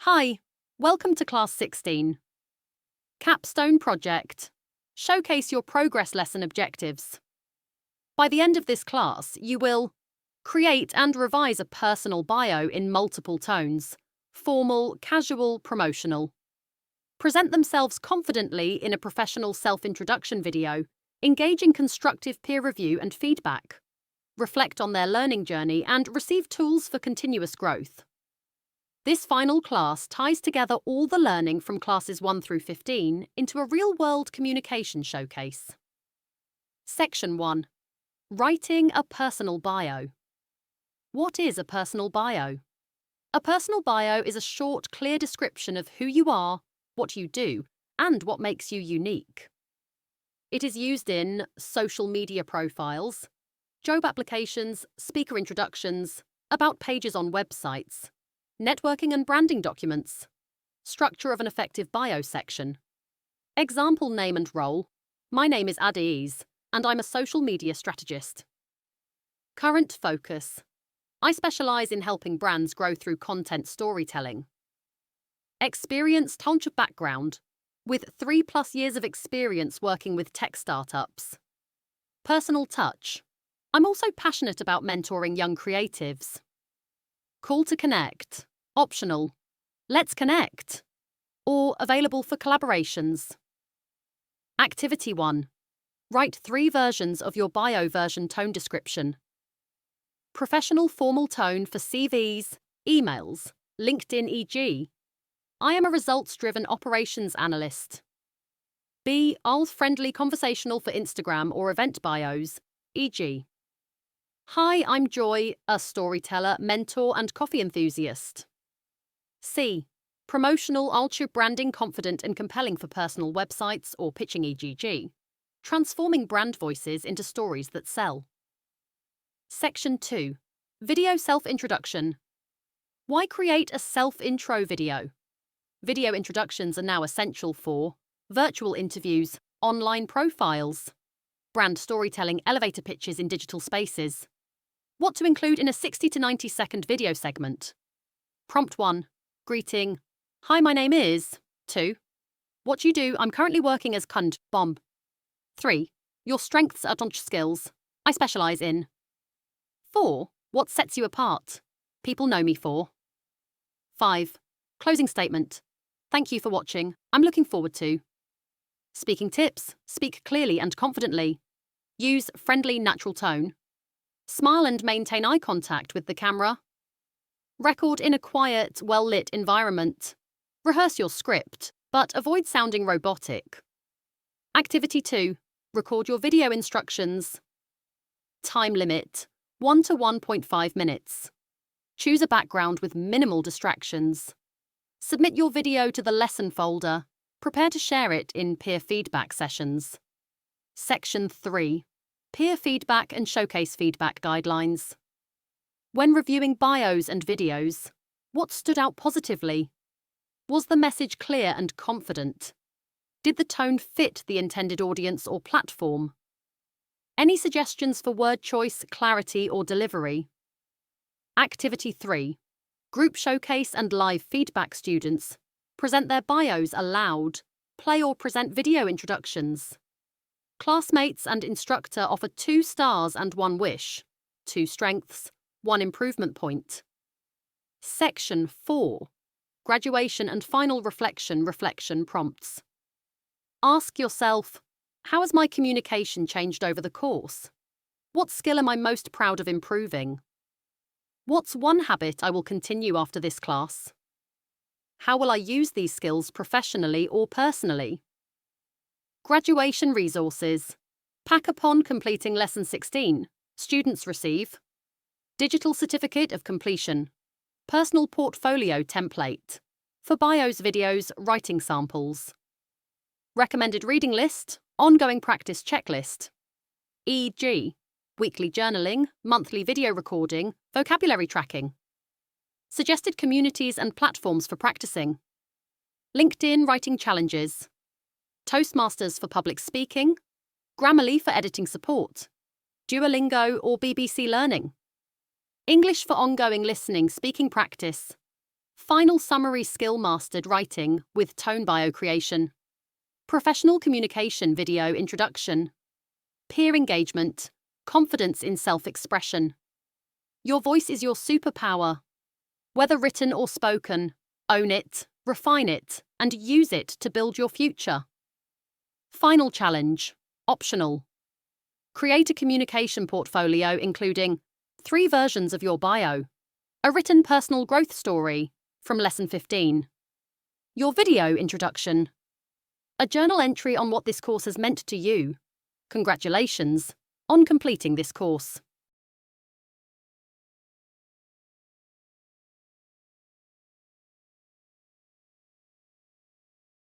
Hi, welcome to Class 16. Capstone Project. Showcase your progress lesson objectives. By the end of this class, you will create and revise a personal bio in multiple tones: formal, casual, promotional. Present themselves confidently in a professional self-introduction video, engage in constructive peer review and feedback. Reflect on their learning journey and receive tools for continuous growth. This final class ties together all the learning from classes 1 through 15 into a real-world communication showcase. Section 1. Writing a personal bio. What is a personal bio? A personal bio is a short, clear description of who you are, what you do, and what makes you unique. It is used in social media profiles, job applications, speaker introductions, about pages on websites, networking and branding documents, structure of an effective bio section. Example name and role: my name is Adiz, and I'm a social media strategist. Current focus: I specialize in helping brands grow through content storytelling. Experienced hunch background, with 3+ years of experience working with tech startups. Personal touch: I'm also passionate about mentoring young creatives. Call to connect: optional, let's connect, or available for collaborations. Activity 1. Write 3 versions of your bio version tone description. Professional formal tone for CVs, emails, LinkedIn e.g. I am a results-driven operations analyst. B. Friendly conversational for Instagram or event bios, e.g. Hi, I'm Joy, a storyteller, mentor, and coffee enthusiast. C. Promotional branding confident and compelling for personal websites or pitching e.g. Transforming brand voices into stories that sell. Section 2. Video self-introduction. Why create a self-intro video? Video introductions are now essential for virtual interviews, online profiles, brand storytelling, elevator pitches in digital spaces. What to include in a 60 to 90 second video segment. Prompt 1. Greeting. Hi, my name is. 2. What you do? I'm currently working as bomb. 3. Your strengths are skills. I specialize in. 4. What sets you apart? People know me for. 5. Closing statement. Thank you for watching. I'm looking forward to. Speaking tips. Speak clearly and confidently. Use friendly, natural tone. Smile and maintain eye contact with the camera. Record in a quiet, well-lit environment. Rehearse your script, but avoid sounding robotic. Activity 2. Record your video instructions. Time limit: 1 to 1.5 minutes. Choose a background with minimal distractions. Submit your video to the lesson folder. Prepare to share it in peer feedback sessions. Section 3. Peer feedback and showcase feedback guidelines. When reviewing bios and videos, what stood out positively? Was the message clear and confident? Did the tone fit the intended audience or platform? Any suggestions for word choice, clarity, or delivery? Activity 3. Group showcase and live feedback. Students present their bios aloud, play or present video introductions. Classmates and instructor offer 2 stars and 1 wish, 2 strengths, 1 improvement point. Section 4. Graduation and final reflection prompts. Ask yourself, how has my communication changed over the course? What skill am I most proud of improving? What's one habit I will continue after this class? How will I use these skills professionally or personally? Graduation resources. Pack upon completing Lesson 16. Students receive digital certificate of completion, personal portfolio template, for bios, videos, writing samples, recommended reading list, ongoing practice checklist, e.g. weekly journaling, monthly video recording, vocabulary tracking, suggested communities and platforms for practicing, LinkedIn writing challenges, Toastmasters for public speaking, Grammarly for editing support, Duolingo or BBC Learning, English for ongoing listening, speaking practice, Final summary skill mastered writing with tone bio creation. Professional communication video introduction. Peer engagement. Confidence in self-expression. Your voice is your superpower. Whether written or spoken, own it, refine it, and use it to build your future. Final challenge. Optional. Create a communication portfolio including 3 versions of your bio, a written personal growth story from Lesson 15, your video introduction, a journal entry on what this course has meant to you. Congratulations on completing this course.